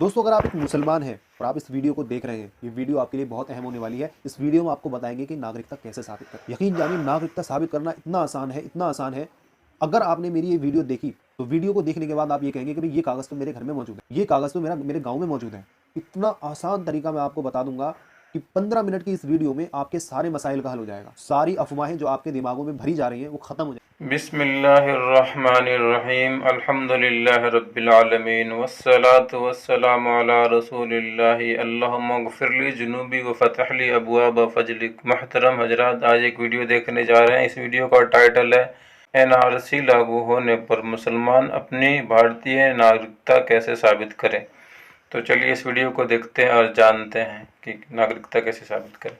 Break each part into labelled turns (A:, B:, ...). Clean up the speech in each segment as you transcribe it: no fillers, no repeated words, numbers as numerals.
A: दोस्तों, अगर आप एक मुसलमान हैं और आप इस वीडियो को देख रहे हैं, ये वीडियो आपके लिए बहुत अहम होने वाली है। इस वीडियो में आपको बताएंगे कि नागरिकता कैसे साबित करें। यकीन जानिए, नागरिकता साबित करना इतना आसान है, इतना आसान है। अगर आपने मेरी ये वीडियो देखी तो वीडियो को देखने के बाद आप ये कहेंगे कि भाई ये कागज़ तो मेरे घर में मौजूद है, ये कागज़ तो मेरे गाँव में मौजूद है। इतना आसान तरीका मैं आपको बता दूंगा कि 15 मिनट की इस वीडियो में आपके सारे मसाइल का हल हो जाएगा। सारी अफवाहें जो आपके दिमागों में भरी जा रही हैं वो खत्म हो जाएगी।
B: बिस्मिल्लाहिर्रहमानिर्रहीम अल्हम्दुलिल्लाहि रब्बिल आलमीन वस्सलातु वस्सलामु अला रसूलिल्लाहि अल्लाहुम्मा ग़फ़िरली जुनूबी व फ़तहली अबवाब फ़ज़लिक। मुहतरम हज़रात, आज एक वीडियो देखने जा रहे हैं। इस वीडियो का टाइटल है एनआरसी लागू होने पर मुसलमान अपनी भारतीय नागरिकता कैसे साबित करें। तो चलिए इस वीडियो को देखते हैं और जानते हैं कि नागरिकता कैसे साबित करें।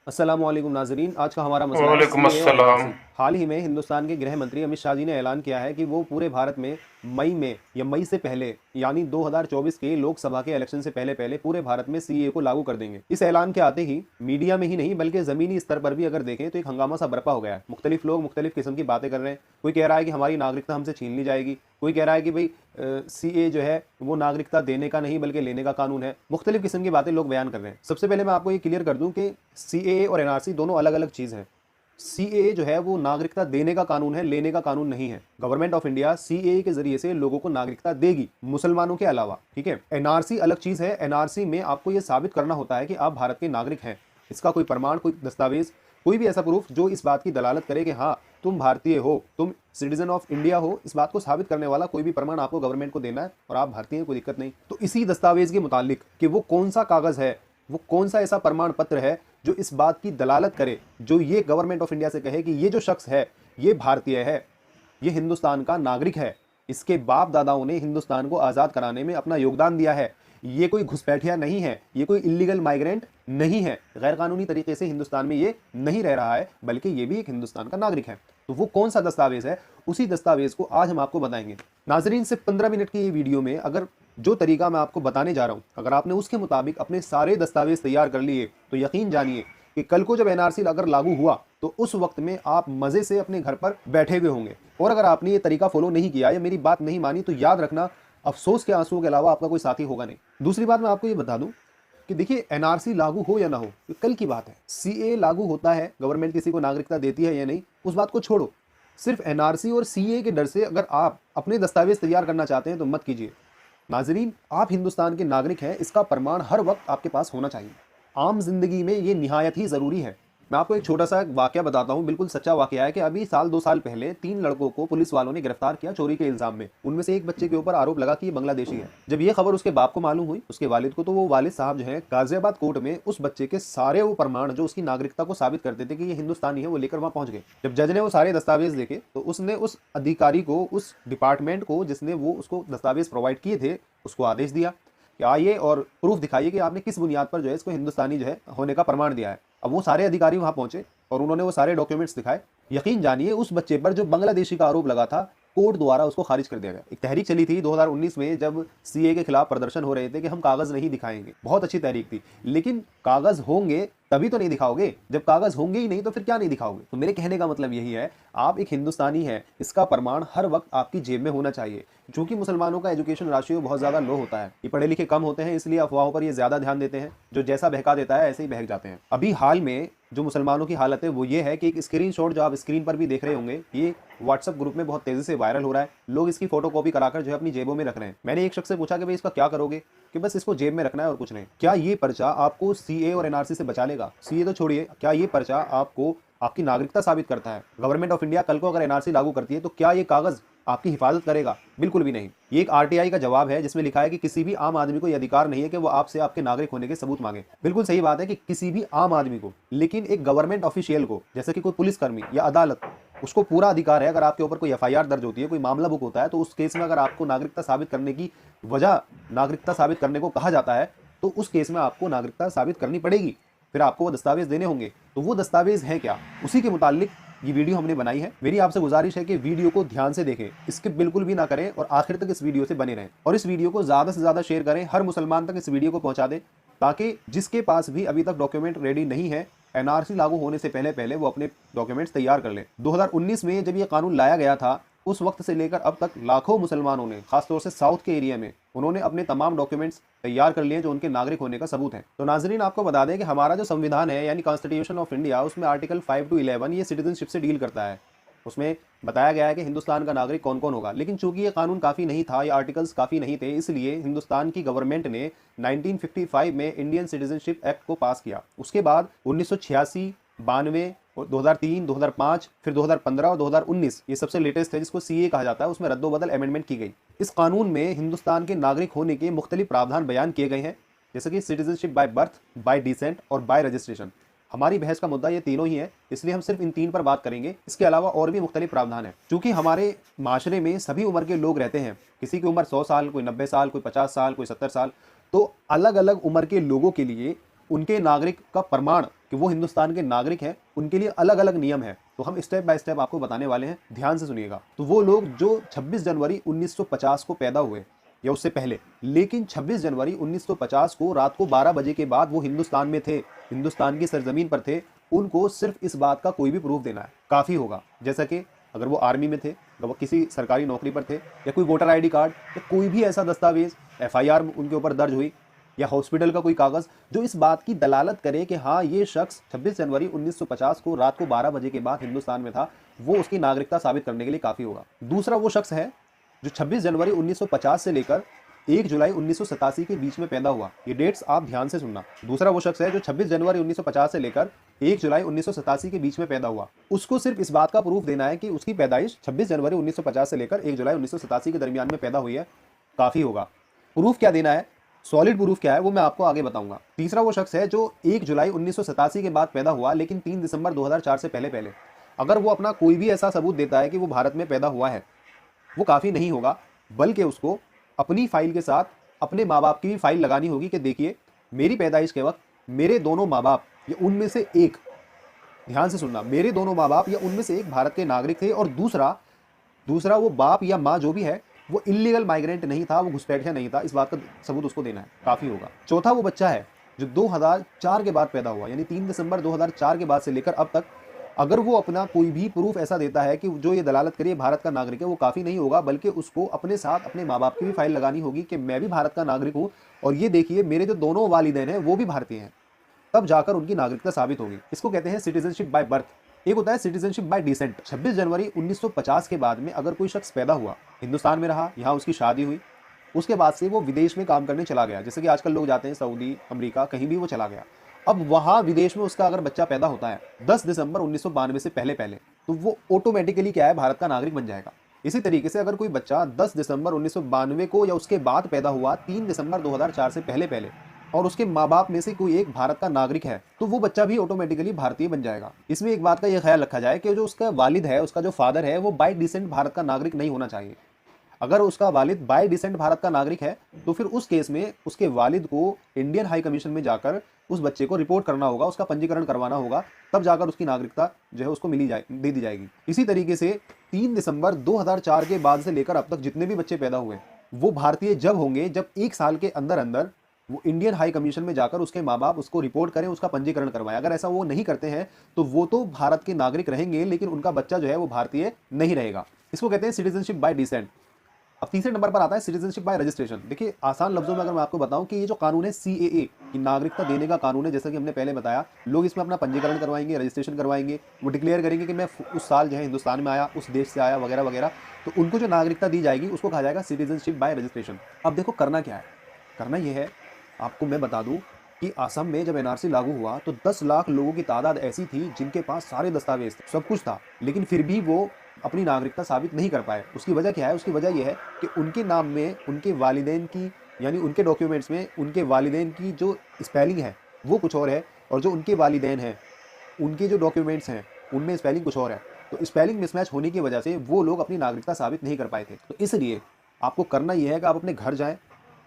A: अस्सलामुअलैकुम नाजरीन, आज का हमारा मसला है
B: वालेकुम
A: सीएए और
B: अस्सलाम।
A: एनआरसी। हाल ही में हिंदुस्तान के गृह मंत्री अमित शाह जी ने ऐलान किया है कि वो पूरे भारत में मई में या मई से पहले यानी 2024 के लोकसभा के इलेक्शन से पहले पहले पूरे भारत में सीएए को लागू कर देंगे। इस ऐलान के आते ही मीडिया में ही नहीं बल्कि जमीनी स्तर पर भी अगर देखें तो एक हंगामा सा बरपा हो गया है। मुख्तलिफ लोग मुख्तलिफ किस्म की बातें कर रहे हैं। कोई कह रहा है कि हमारी नागरिकता हमसे छीन ली जाएगी, कोई कह रहा है कि भाई सीए जो है वो नागरिकता देने का नहीं बल्कि लेने का कानून है। मुख्तलिफ किस्म की बातें लोग बयान कर रहे हैं। सबसे पहले मैं आपको ये क्लियर कर दूं कि सीएए और एनआरसी दोनों अलग अलग चीज़ हैं। सीएए जो है वो नागरिकता देने का कानून है, लेने का कानून नहीं है। गवर्नमेंट ऑफ इंडिया सीएए के जरिए से लोगों को नागरिकता देगी, मुसलमानों के अलावा। ठीक है, एनआरसी अलग चीज़ है। एनआरसी में आपको ये साबित करना होता है कि आप भारत के नागरिक हैं। इसका कोई प्रमाण, कोई दस्तावेज, कोई भी ऐसा प्रूफ जो इस बात की दलालत करे कि हाँ तुम भारतीय हो, तुम सिटीजन ऑफ इंडिया हो, इस बात को साबित करने वाला कोई भी प्रमाण आपको गवर्नमेंट को देना है और आप भारतीय हैं, कोई दिक्कत नहीं। तो इसी दस्तावेज के मुतालिक कि वो कौन सा कागज है, वो कौन सा ऐसा प्रमाण पत्र है जो इस बात की दलालत करे, जो ये गवर्नमेंट ऑफ इंडिया से कहे कि ये जो शख्स है ये भारतीय है, ये हिंदुस्तान का नागरिक है, इसके बाप दादाओं ने हिंदुस्तान को आज़ाद कराने में अपना योगदान दिया है, ये कोई घुसपैठिया नहीं है, ये कोई इलीगल माइग्रेंट नहीं है, गैर कानूनी तरीके से हिंदुस्तान में ये नहीं रह रहा है, बल्कि ये भी एक हिंदुस्तान का नागरिक है। तो वो कौन सा दस्तावेज है, उसी दस्तावेज को आज हम आपको बताएंगे। नाजरीन, सिर्फ 15 मिनट की ये वीडियो में अगर जो तरीका मैं आपको बताने जा रहा हूं, अगर आपने उसके मुताबिक अपने सारे दस्तावेज तैयार कर लिए तो यकीन जानिए कि कल को जब एनआरसी अगर लागू हुआ तो उस वक्त में आप मजे से अपने घर पर बैठे हुए होंगे। और अगर आपने ये तरीका फॉलो नहीं किया या मेरी बात नहीं मानी तो याद रखना, अफसोस के आंसुओं के अलावा आपका कोई साथी होगा नहीं। दूसरी बात मैं आपको ये बता दूं कि देखिए, एनआरसी लागू हो या ना हो ये कल की बात है। सीए लागू होता है, गवर्नमेंट किसी को नागरिकता देती है या नहीं, उस बात को छोड़ो। सिर्फ एनआरसी और सीए के डर से अगर आप अपने दस्तावेज तैयार करना चाहते हैं तो मत कीजिए। नाजरीन, आप हिंदुस्तान के नागरिक हैं, इसका प्रमाण हर वक्त आपके पास होना चाहिए। आम जिंदगी में ये निहायत ही ज़रूरी है। मैं आपको एक छोटा सा वाकया बताता हूँ, बिल्कुल सच्चा वाकया है कि अभी साल 2 साल पहले 3 लड़कों को पुलिस वालों ने गिरफ्तार किया चोरी के इल्जाम में। उनमें से एक बच्चे के ऊपर आरोप लगा कि ये बांग्लादेशी है। जब ये खबर उसके बाप को मालूम हुई, उसके वालिद को, तो वो वालिद साहब जो है गाजियाबाद कोर्ट में उस बच्चे के सारे वो प्रमाण जो उसकी नागरिकता को साबित करते थे कि ये हिंदुस्तानी है वो लेकर वहां पहुंच गए। जब जज ने वो सारे दस्तावेज देखे तो उसने उस अधिकारी को, उस डिपार्टमेंट को जिसने वो उसको दस्तावेज प्रोवाइड किए थे, उसको आदेश दिया कि आइए और प्रूफ दिखाइए कि आपने किस बुनियाद पर जो है इसको हिंदुस्तानी जो है होने का प्रमाण दिया है। अब वो सारे अधिकारी वहां पहुंचे और उन्होंने वो सारे डॉक्यूमेंट्स दिखाए। यकीन जानिए, उस बच्चे पर जो बांग्लादेशी का आरोप लगा था, कोर्ट द्वारा उसको खारिज कर दिया गया। एक तहरीक चली थी 2019 में जब सीए के खिलाफ प्रदर्शन हो रहे थे कि हम कागज नहीं दिखाएंगे। बहुत अच्छी तहरीक थी, लेकिन कागज होंगे तभी तो नहीं दिखाओगे। जब कागज होंगे ही नहीं तो फिर क्या नहीं दिखाओगे। तो मेरे कहने का मतलब यही है, आप एक हिंदुस्तानी हैं, इसका प्रमाण हर वक्त आपकी जेब में होना चाहिए। क्योंकि मुसलमानों का एजुकेशन राशियो बहुत ज्यादा लो होता है, ये पढ़े लिखे कम होते हैं, इसलिए अफवाहों पर ये ज्यादा ध्यान देते हैं। जो जैसा बहका देता है ऐसे ही बहक जाते हैं। अभी हाल में जो मुसलमानों की हालत है वो ये है कि एक स्क्रीनशॉट जो आप स्क्रीन पर भी देख रहे होंगे, ये व्हाट्सएप ग्रुप में बहुत तेजी से वायरल हो रहा है। लोग इसकी फोटो कॉपी कराकर जो है अपनी जेबों में रख रहे हैं। मैंने एक शख्स से पूछा कि भाई इसका क्या करोगे, कि बस इसको जेब में रखना है और कुछ नहीं। क्या ये पर्चा आपको सीए और एनआरसी से बचा लेगा? सीए तो छोड़िए, क्या ये पर्चा आपको आपकी नागरिकता साबित करता है? गवर्नमेंट ऑफ इंडिया कल को अगर एनआरसी लागू करती है तो क्या ये कागज आपकी हिफाजत करेगा? बिल्कुल भी नहीं। ये एक आरटीआई का जवाब है जिसमें लिखा है कि किसी भी आम आदमी को यह अधिकार नहीं है कि वो आपसे आपके नागरिक होने के सबूत मांगे। बिल्कुल सही बात है कि किसी भी आम आदमी को, लेकिन एक गवर्नमेंट ऑफिशियल को, जैसे कि कोई पुलिसकर्मी या अदालत, उसको पूरा अधिकार है। अगर आपके ऊपर कोई एफआईआर दर्ज होती है, कोई मामला बुक होता है, तो उस केस में अगर आपको नागरिकता साबित करने की वजह, नागरिकता साबित करने को कहा जाता है, तो उस केस में आपको नागरिकता साबित करनी पड़ेगी। फिर आपको वो दस्तावेज देने होंगे। तो वो दस्तावेज हैं क्या, उसी के मुतालिक ये वीडियो हमने बनाई है। मेरी आपसे गुजारिश है कि वीडियो को ध्यान से देखें, स्किप बिल्कुल भी ना करें और आखिर तक इस वीडियो से बने रहें। और इस वीडियो को ज़्यादा से ज़्यादा शेयर करें, हर मुसलमान तक इस वीडियो को पहुंचा दें, ताकि जिसके पास भी अभी तक डॉक्यूमेंट रेडी नहीं है, एनआरसी लागू होने से पहले पहले वो अपने डॉक्यूमेंट्स तैयार कर लें। 2019 में जब ये कानून लाया गया था, उस वक्त से लेकर अब तक लाखों मुसलमानों ने, खासतौर से साउथ के एरिया में, उन्होंने अपने तमाम डॉक्यूमेंट्स तैयार कर लिए जो उनके नागरिक होने का सबूत है। तो नाजरीन, आपको बता दें कि हमारा जो संविधान है यानी कॉन्स्टिट्यूशन ऑफ इंडिया, उसमें आर्टिकल 5 to 11 ये सिटीजनशिप से डील करता है। उसमें बताया गया है कि हिंदुस्तान का नागरिक कौन कौन होगा, लेकिन चूंकि ये कानून काफ़ी नहीं था, ये आर्टिकल्स काफ़ी नहीं थे, इसलिए हिंदुस्तान की गवर्नमेंट ने 1955 में इंडियन सिटीजनशिप एक्ट को पास किया। उसके बाद 1986, 92, 2003, 2005, फिर 2015 और 2019 ये सबसे लेटेस्ट है, जिसको सीए कहा जाता है, उसमें रद्दोबदल अमेंडमेंट की गई। इस कानून में हिंदुस्तान के नागरिक होने के मुख्तलिफ प्रावधान बयान किए गए हैं, जैसे कि citizenship by birth, bye decent और बाय रजिस्ट्रेशन। हमारी बहस का मुद्दा ये तीनों ही है, इसलिए हम सिर्फ इन 3 पर बात करेंगे। इसके अलावा और भी मुख्तलिफ प्रावधान है। चूंकि हमारे माशरे में सभी उम्र के लोग रहते हैं, किसी की उम्र 100 साल, कोई 90 साल, कोई 50 साल, कोई 70 साल, तो अलग अलग उम्र के लोगों के लिए उनके नागरिक का प्रमाण कि वो हिंदुस्तान के नागरिक हैं, उनके लिए अलग अलग नियम है। तो हम स्टेप बाय स्टेप आपको बताने वाले हैं, ध्यान से सुनिएगा। तो वो लोग जो 26 जनवरी 1950 को पैदा हुए या उससे पहले, लेकिन 26 जनवरी 1950 को रात को 12 बजे के बाद वो हिंदुस्तान में थे, हिंदुस्तान की सरजमीन पर थे, उनको सिर्फ इस बात का कोई भी प्रूफ देना है, काफ़ी होगा। जैसा कि अगर वो आर्मी में थे, अगर वो किसी सरकारी नौकरी पर थे, या कोई वोटर आईडी कार्ड या कोई भी ऐसा दस्तावेज, एफआईआर उनके ऊपर दर्ज हुई, या हॉस्पिटल का कोई कागज़ जो इस बात की दलालत करे कि हाँ ये शख्स 26 जनवरी 1950 को रात को 12 बजे के बाद हिंदुस्तान में था, वो उसकी नागरिकता साबित करने के लिए काफ़ी होगा। दूसरा वो शख्स है जो 26 जनवरी 1950 से लेकर 1 जुलाई 1987 के बीच में पैदा हुआ। ये डेट्स आप ध्यान से सुनना। दूसरा वो शख्स है जो 26 जनवरी 1950 से लेकर 1 जुलाई 1987 के बीच में पैदा हुआ। उसको सिर्फ इस बात का प्रूफ देना है कि उसकी पैदाइश 26 जनवरी 1950 से लेकर 1 जुलाई 1987 के दरमियान में पैदा हुई है, काफ़ी होगा। प्रूफ क्या देना है, सॉलिड प्रूफ क्या है, वो मैं आपको आगे बताऊंगा। तीसरा वो शख्स है जो 1 जुलाई 1987 के बाद पैदा हुआ, लेकिन 3 दिसंबर 2004 से पहले अगर वो अपना कोई भी ऐसा सबूत देता है कि वो भारत में पैदा हुआ है, वो काफ़ी नहीं होगा, बल्कि उसको अपनी फाइल के साथ अपने माँ बाप की भी फाइल लगानी होगी कि देखिए मेरी पैदाइश के वक्त मेरे दोनों माँ बाप या उनमें से एक, ध्यान से सुनना, मेरे दोनों माँ बाप या उनमें से एक भारत के नागरिक थे, और दूसरा वो बाप या माँ जो भी है वो इलीगल माइग्रेंट नहीं था, वो घुसपैठिया नहीं था, इस बात का सबूत उसको देना है, काफ़ी होगा। चौथा वो बच्चा है जो 2004 के बाद पैदा हुआ, यानी 3 दिसंबर 2004 के बाद से लेकर अब तक, अगर वो अपना कोई भी प्रूफ ऐसा देता है कि जो ये दलालत करिए भारत का नागरिक है, वो काफ़ी नहीं होगा, बल्कि उसको अपने साथ अपने माँ बाप की भी फाइल लगानी होगी कि मैं भी भारत का नागरिक हूँ, और ये देखिए मेरे जो दोनों वालिदैन हैं वो भी भारतीय हैं, तब जाकर उनकी नागरिकता साबित होगी। इसको कहते हैं सिटीजनशिप बाय बर्थ। एक होता है सिटीजनशिप बाय डिसेंट। 26 जनवरी 1950 के बाद में अगर कोई शख्स पैदा हुआ, हिंदुस्तान में रहा, यहाँ उसकी शादी हुई, उसके बाद से वो विदेश में काम करने चला गया, जैसे कि आजकल लोग जाते हैं सऊदी, अमेरिका, कहीं भी वो चला गया। अब वहाँ विदेश में उसका अगर बच्चा पैदा होता है 10 दिसंबर 1992 से पहले तो वो ऑटोमेटिकली क्या है, भारत का नागरिक बन जाएगा। इसी तरीके से अगर कोई बच्चा 10 दिसंबर 1992 को या उसके बाद पैदा हुआ 3 दिसंबर 2004 से पहले और उसके माँ बाप में से कोई एक भारत का नागरिक है, तो वो बच्चा भी ऑटोमेटिकली भारतीय बन जाएगा। इसमें एक बात का यह ख्याल रखा जाए कि जो उसका वालिद है, उसका जो फादर है, वो बाय डिसेंट भारत का नागरिक नहीं होना चाहिए। अगर उसका वालिद बाय डिसेंट भारत का नागरिक है, तो फिर उस केस में उसके वालिद को इंडियन हाई कमीशन में जाकर उस बच्चे को रिपोर्ट करना होगा, उसका पंजीकरण करवाना होगा, तब जाकर उसकी नागरिकता जो है उसको दे दी जाएगी। इसी तरीके से 3 दिसंबर 2004 के बाद से लेकर अब तक जितने भी बच्चे पैदा हुए, वो भारतीय जब होंगे जब 1 साल के अंदर अंदर वो इंडियन हाई कमीशन में जाकर उसके माँ बाप उसको रिपोर्ट करें, उसका पंजीकरण करवाएं। अगर ऐसा वो नहीं करते हैं तो वो तो भारत के नागरिक रहेंगे, लेकिन उनका बच्चा जो है वो भारतीय नहीं रहेगा। इसको कहते हैं सिटीजनशिप बाय डिसेंट। अब तीसरे नंबर पर आता है सिटीजनशिप बाय रजिस्ट्रेशन। देखिए आसान लफ्जों में अगर मैं आपको बताऊं कि ये जो कानून है सीएए की नागरिकता देने का कानून है, जैसा कि हमने पहले बताया, लोग इसमें अपना पंजीकरण करवाएंगे, रजिस्ट्रेशन करवाएंगे, वो डिक्लेयर करेंगे कि मैं उस साल जो है हिंदुस्तान में आया, उस देश से आया, वगैरह वगैरह, तो उनको जो नागरिकता दी जाएगी उसको कहा जाएगा सिटीजनशिप बाय रजिस्ट्रेशन। अब देखो करना क्या है, करना यह है, आपको मैं बता दूं कि असम में जब एनआरसी लागू हुआ तो 10 लाख लोगों की तादाद ऐसी थी जिनके पास सारे दस्तावेज थे, सब कुछ था, लेकिन फिर भी वो अपनी नागरिकता साबित नहीं कर पाए। उसकी वजह क्या है? उसकी वजह यह है कि उनके नाम में उनके वालिदैन की, यानी उनके डॉक्यूमेंट्स में उनके वालिदैन की जो स्पेलिंग है वो कुछ और है, और जो उनके वालिदैन हैं उनके जो डॉक्यूमेंट्स हैं उनमें स्पेलिंग कुछ और है। तो स्पेलिंग मिसमैच होने की वजह से वो लोग अपनी नागरिकता साबित नहीं कर पाए थे। तो इसलिए आपको करना यह है कि आप अपने घर जाएं,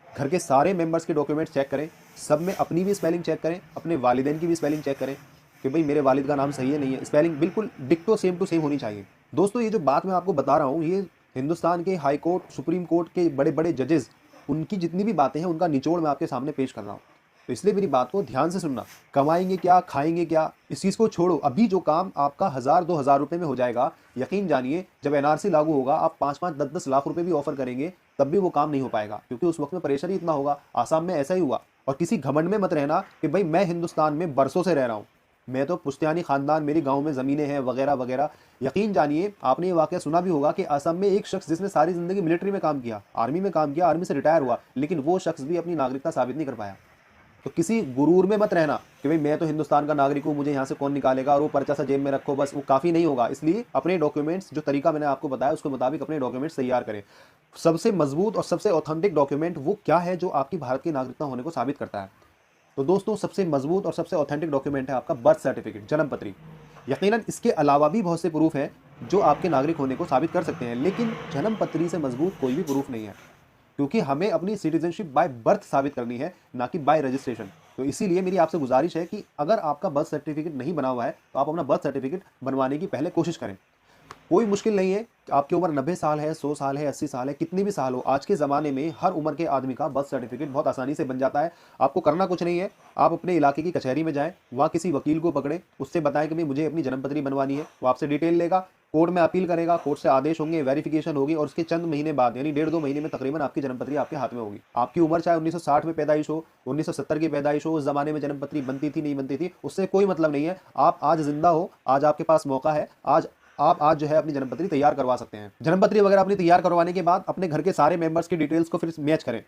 A: घर के सारे मेंबर्स के डॉक्यूमेंट्स चेक करें, सब में अपनी भी स्पेलिंग चेक करें, अपने वालिदैन की भी स्पेलिंग चेक करें कि भाई मेरे वालिद का नाम सही है नहीं है, स्पेलिंग बिल्कुल डिक्टो सेम टू सेम होनी चाहिए। दोस्तों ये जो बात मैं आपको बता रहा हूँ, ये हिंदुस्तान के हाई कोर्ट, सुप्रीम कोर्ट के बड़े बड़े जजेस, उनकी जितनी भी बातें हैं उनका निचोड़ मैं आपके सामने पेश कर रहा हूँ। तो इसलिए मेरी बात को ध्यान से सुनना। कमाएंगे क्या, खाएंगे क्या, इस चीज़ को छोड़ो। अभी जो काम आपका 1000-2000 रुपये में हो जाएगा, यकीन जानिए जब एनआरसी लागू होगा आप 5-5, 10-10 लाख रुपए भी ऑफर करेंगे तब भी वो काम नहीं हो पाएगा, क्योंकि उस वक्त में प्रेशर ही इतना होगा। आसाम में ऐसा ही हुआ। और किसी घमंड में मत रहना कि भाई मैं हिंदुस्तान में बरसों से रह रहा हूँ, मैं तो पुश्तैनी खानदान, मेरी गांव में ज़मीनें हैं वगैरह वगैरह। यकीन जानिए आपने ये वाक़या सुना भी होगा कि असम में एक शख्स जिसने सारी ज़िंदगी मिलिट्री में काम किया, आर्मी में काम किया, आर्मी से रिटायर हुआ, लेकिन वो शख्स भी अपनी नागरिकता साबित नहीं कर पाया। तो किसी गुरूर में मत रहना कि भाई मैं तो हिंदुस्तान का नागरिक हूँ, मुझे यहाँ से कौन निकालेगा, और वो पर्चा सा जेब में रखो, बस वो काफ़ी नहीं होगा। इसलिए अपने डॉक्यूमेंट्स, जो तरीका मैंने आपको बताया उसके मुताबिक अपने डॉक्यूमेंट्स तैयार करें। सबसे मजबूत और सबसे ऑथेंटिक डॉक्यूमेंट वो क्या है जो आपकी भारत की नागरिकता होने को साबित करता है? तो दोस्तों सबसे मजबूत और सबसे ऑथेंटिक डॉक्यूमेंट है आपका बर्थ सर्टिफिकेट, जन्म पत्री। यकीनन इसके अलावा भी बहुत से प्रूफ हैं जो आपके नागरिक होने को साबित कर सकते हैं, लेकिन जन्म पत्री से मजबूत कोई भी प्रूफ नहीं है, क्योंकि हमें अपनी सिटीजनशिप बाय बर्थ साबित करनी है, ना कि बाय रजिस्ट्रेशन। तो इसीलिए मेरी आपसे गुजारिश है कि अगर आपका बर्थ सर्टिफिकेट नहीं बना हुआ है तो आप अपना बर्थ सर्टिफिकेट बनवाने की पहले कोशिश करें। कोई मुश्किल नहीं है। आपकी उम्र 90 साल है, 100 साल है, 80 साल है, कितनी भी साल हो, आज के ज़माने में हर उम्र के आदमी का बर्थ सर्टिफिकेट बहुत आसानी से बन जाता है। आपको करना कुछ नहीं है, आप अपने इलाके की कचहरी में जाएं, वहाँ किसी वकील को पकड़े, उससे बताएं कि भाई मुझे अपनी जन्मपत्री बनवानी है, वो आपसे डिटेल लेगा, कोर्ट में अपील करेगा, कोर्ट से आदेश होंगे, वेरिफिकेशन होगी, और उसके चंद महीने बाद यानी 1.5-2 महीने में तकरीबन आपकी जन्मपत्री आपके हाथ में होगी। आपकी उम्र चाहे 1960 में पैदाइश हो, 1970 की पैदाइश हो, उस जमाने में जन्मपत्री बनती थी नहीं बनती थी, उससे कोई मतलब नहीं है। आप आज जिंदा हो, आज आपके पास मौका है, आप जो है अपनी जन्मपत्री तैयार करवा सकते हैं। जन्मपत्री वगैरह अपनी तैयार करवाने के बाद अपने घर के सारे मेंबर्स की डिटेल्स को फिर मैच करें।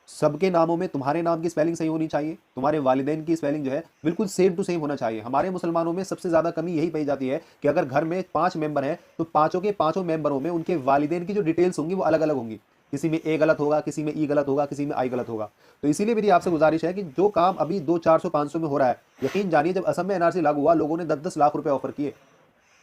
A: सबके नामों में तुम्हारे नाम की स्पेलिंग सही होनी चाहिए, तुम्हारे वालिदैन की स्पेलिंग जो है बिल्कुल सेम टू सेम होना चाहिए। हमारे मुसलमानों में सबसे ज़्यादा कमी यही पाई जाती है कि अगर घर में 5 मेंबर हैं तो पाँचों के पाँचों मेंबरों में उनके वालिदैन की जो डिटेल्स होंगी वो अलग अलग होंगी। किसी में ए गलत होगा, किसी में ई गलत होगा, किसी में आई गलत होगा। तो इसीलिए मेरी आपसे गुजारिश है कि जो काम अभी 200-400-500 में हो रहा है, यकीन जानिए जब असम में एनआरसी लागू हुआ लोगों ने 10-10 लाख रुपए ऑफर किए,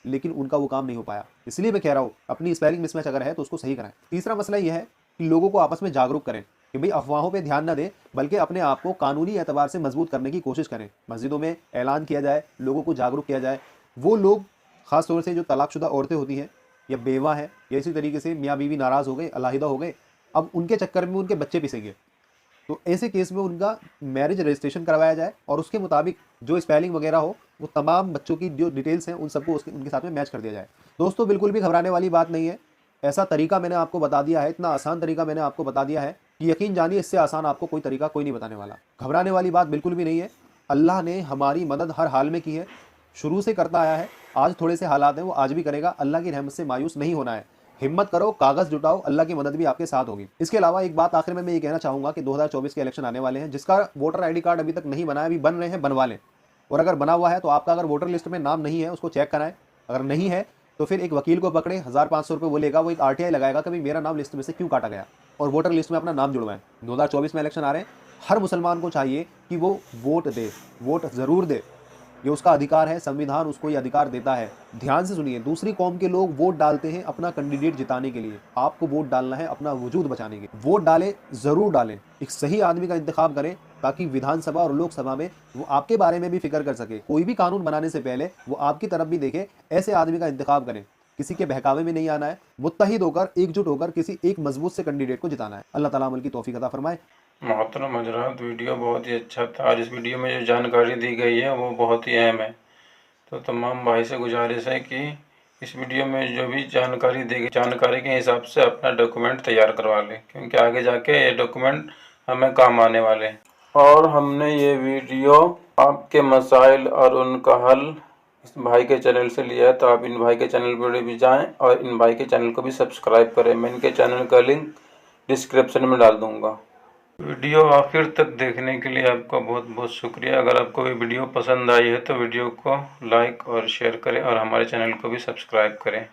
A: लेकिन उनका वो काम नहीं हो पाया। इसलिए मैं कह रहा हूँ अपनी स्पेलिंग मिसमैच अगर है तो उसको सही कराएं। तीसरा मसला यह है कि लोगों को आपस में जागरूक करें कि भाई अफवाहों पे ध्यान न दें, बल्कि अपने आप को कानूनी एतबार से मजबूत करने की कोशिश करें। मस्जिदों में ऐलान किया जाए, लोगों को जागरूक किया जाए। वो लोग खास तौर से जो तलाकशुदा औरतें होती हैं या बेवा हैं या इसी तरीके से मियाँ बीवी नाराज़ हो गए, अलहदा हो गए, अब उनके चक्कर में उनके बच्चे पिसेंगे, तो ऐसे केस में उनका मैरिज रजिस्ट्रेशन करवाया जाए और उसके मुताबिक जो स्पेलिंग वगैरह हो वो तमाम बच्चों की जो डिटेल्स हैं उन सबको उनके साथ में मैच कर दिया जाए। दोस्तों बिल्कुल भी घबराने वाली बात नहीं है। ऐसा तरीका मैंने आपको बता दिया है, इतना आसान तरीका मैंने आपको बता दिया है कि यकीन जानिए इससे आसान आपको कोई तरीका कोई नहीं बताने वाला। घबराने वाली बात बिल्कुल भी नहीं है। अल्लाह ने हमारी मदद हर हाल में की है, शुरू से करता आया है, आज थोड़े से हालात हैं वो आज भी करेगा। अल्लाह की रहमत से मायूस नहीं होना है, हिम्मत करो, कागज जुटाओ, अल्लाह की मदद भी आपके साथ होगी। इसके अलावा एक बात आखिर में मैं ये कहना चाहूंगा कि 2024 के इलेक्शन आने वाले हैं, जिसका वोटर आईडी कार्ड अभी तक नहीं बना है, अभी बन रहे हैं, बनवा लें। और अगर बना हुआ है तो आपका अगर वोटर लिस्ट में नाम नहीं है उसको चेक कराएं, अगर नहीं है तो फिर एक वकील को पकड़े, 1000-500 रुपये वो लेगा, वो एक आरटीआई लगाएगा कभी मेरा नाम लिस्ट में से क्यों काटा गया, और वोटर लिस्ट में अपना नाम जुड़वाएं। 2024 में इलेक्शन आ रहे हैं, हर मुसलमान को चाहिए कि वो वोट दे, वोट ज़रूर दे, ये उसका अधिकार है, संविधान उसको ये अधिकार देता है। ध्यान से सुनिए, दूसरी कौम के लोग वोट डालते हैं अपना कैंडिडेट जिताने के लिए, आपको वोट डालना है अपना वजूद बचाने के। वोट डालें, ज़रूर डालें, एक सही आदमी का इंतखाब करें ताकि विधानसभा और लोकसभा में वो आपके बारे में भी फिक्र कर सके। कोई भी कानून बनाने से पहले वो आपकी तरफ भी देखे, ऐसे आदमी का इंतखाब करें। किसी के बहकावे में नहीं आना है, मुत्तहिद होकर, एकजुट होकर किसी एक मजबूत से कैंडिडेट को जिताना है। अल्लाह ताला अमल की तौफीक अता फरमाए।
B: मोहतरम हजरात, वीडियो बहुत ही अच्छा था और इस वीडियो में जो जानकारी दी गई है वो बहुत ही अहम है। तो तमाम भाई से गुजारिश है कि इस वीडियो में जो भी जानकारी दी गई, जानकारी के हिसाब से अपना डॉक्यूमेंट तैयार करवा लें, क्योंकि आगे जाके ये डॉक्यूमेंट हमें काम आने वाले हैं। और हमने ये वीडियो आपके मसाइल और उनका हल इस भाई के चैनल से लिया है, तो आप इन भाई के चैनल पर भी जाएं और इन भाई के चैनल को भी सब्सक्राइब करें। मैं इनके चैनल का लिंक डिस्क्रिप्शन में डाल दूँगा। वीडियो आखिर तक देखने के लिए आपका बहुत बहुत शुक्रिया। अगर आपको ये वीडियो पसंद आई है तो वीडियो को लाइक और शेयर करें और हमारे चैनल को भी सब्सक्राइब करें।